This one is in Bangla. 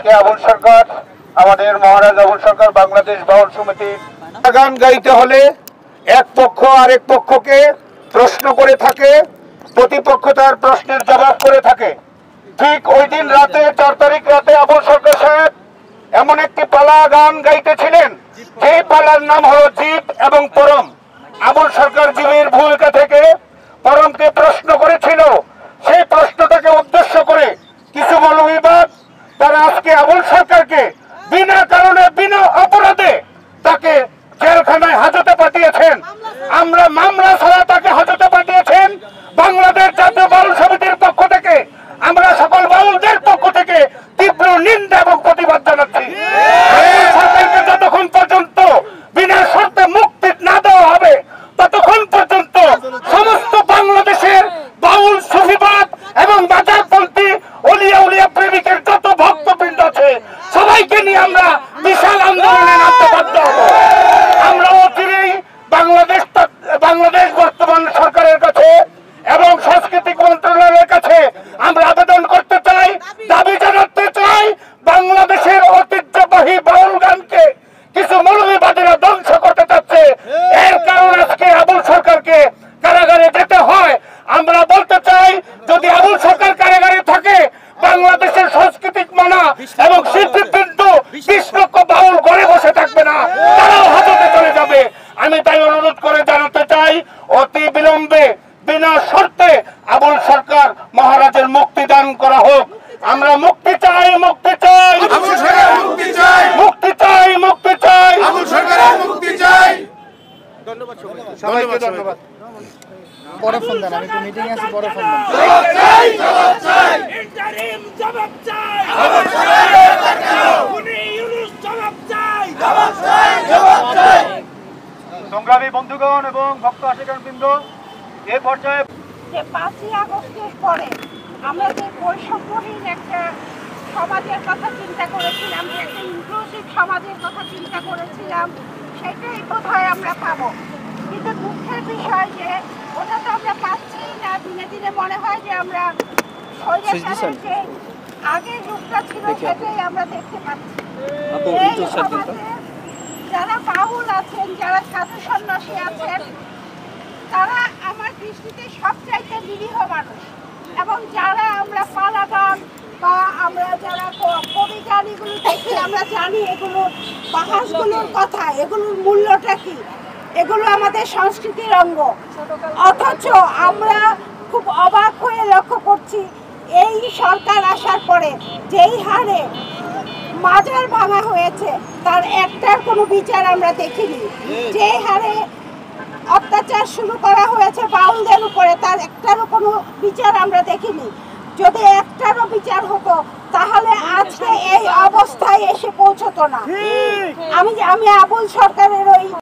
আজকে আবুল সরকার, আমাদের মহারাজ আবুল সরকার বাংলাদেশ বাউল সমিতির গান গাইতে হলে এক পক্ষ আরেক পক্ষকে প্রশ্ন করে থাকে, প্রতিপক্ষ তার প্রশ্নের জবাব করে থাকে। ঠিক ওই দিন রাতে 4 তারিখ রাতে আবুল সরকার সাহেব এমন একটি পালা গান গাইতেছিলেন, যে পালার নাম হলো জীব এবং পরম। আবুল সরকার জীবের ভূমিকা থেকে পরমকে প্রশ্ন করেছিল। সেই প্রশ্নটাকে উদ্দেশ্য করে কিছু মৌলবাদ তারা আজকে আবুল সরকারকে বিনা কারণে বিনা অপরাধে তাকে জেলখানায় হাজতে পাঠিয়েছেন। আমরা মামলা ছাড়া তাকে হাজতে পাঠিয়েছেন। বাংলাদেশ জাতীয় বাউল সমিতির পক্ষ থেকে আমরা সকল বাউলদের পক্ষ থেকে তীব্র নিন্দা এবং প্রতিবাদ জানাচ্ছি। সরকারকে যতক্ষণ পর্যন্ত বিনা শর্তে মুক্তি না দেওয়া হবে ততক্ষণ পর্যন্ত সমস্ত বাংলাদেশের বাউল সুফিবাদ এবং বাজারপন্থী অলিয়া উলিয়া প্রেমিকের যত ভক্তবৃন্দ আছে সবাইকে নিয়ে আমরা বিশাল আন্দোলনে নামতে বাধ্য হব। আমরা অচিরেই বাংলাদেশ বর্তমান সরকারের কাছে এবং সাংস্কৃতিক মন্ত্রণালয়ের কাছে আমরা আবেদন করতে চাই, দাবি জানাতে চাই, বাংলাদেশের ঐতিহ্যবাহী বাউল গানকে কিছু মৌলবাদীরা ধ্বংস করতে চাচ্ছে। এর কারণ আজকে আবুল সরকারকে কারাগারে যেতে হয়। আমরা বলতে চাই, যদি আবুল সরকার কারাগারে থাকে বাংলাদেশের সাংস্কৃতিক মানা এবং শিল্পীবৃন্দ 20 লক্ষ বাউল ঘরে বসে থাকবে না, তারাও হাজতে চলে যাবে। আমি তাই অনুরোধ করে জানাতে চাই, অতি বিলম্বে বিনা শর্তে আবুল সরকার মহারাজের মুক্তি দান করা হোক। আমরা মুক্তি চাই, মুক্তি চাই, আবুল সরকার মুক্তি চাই, মুক্তি চাই, মুক্তি চাই, আবুল সরকারের মুক্তি চাই। ধন্যবাদ সবাইকে, ধন্যবাদ। পরে ফোন দেন, আমি একটু মিটিং আছি, পরে ফোন দেন। জবাব চাই, জবাব চাই, ইন্টারিম জবাব চাই, আবুল সরকারের কাছে উনি ইউনুস জবাব চাই, জবাব চাই, জবাব চাই। সংগ্রামী বন্ধুগণ এবং ভক্ত আশিকানবৃন্দ, এই পর্যায়ে যে 5ই আগস্টের পরে আমরা যে বৈষম্যহীন একটা সমাজের কথা চিন্তা করেছিলাম, যে একটা ইনক্লুসিভ সমাজের কথা চিন্তা করেছিলাম, সেটাই বোধহয় আমরা পাবো। কিন্তু দুঃখের বিষয় যে ওটা তো আমরা পাচ্ছি না। দিনে দিনে মনে হয় যে আমরা স্বৈরাচারের যে আগের যুগটা ছিল সেটাই আমরা দেখতে পাচ্ছি। এই সমাজে যারা বাউল আছেন, যারা সাধু সন্ন্যাসী আছেন, তারা আমার দৃষ্টিতে সবচাইতে নিরীহ মানুষ। এবং যারা আমরা পালা গান বা আমরা যারা কবি গান এগুলো দেখি, আমরা জানি এগুলোর বাহাসগুলোর কথা, এগুলোর মূল্যটা কি, এগুলো আমাদের সংস্কৃতির অঙ্গ। অথচ আমরা খুব অবাক হয়ে লক্ষ্য করছি এই সরকার আসার পরে যেই হারে মাজার ভাঙা হয়েছে তার একটার কোনো বিচার আমরা দেখিনি। যে হারে অত্যাচার শুরু করা হয়েছে বাউলদের উপরে তার একটারও কোনো বিচার আমরা দেখিনি। যদি একটারও বিচার হতো তাহলে আজকে এই অবস্থায় এসে পৌঁছতো না। আমি আবুল সরকারের ওই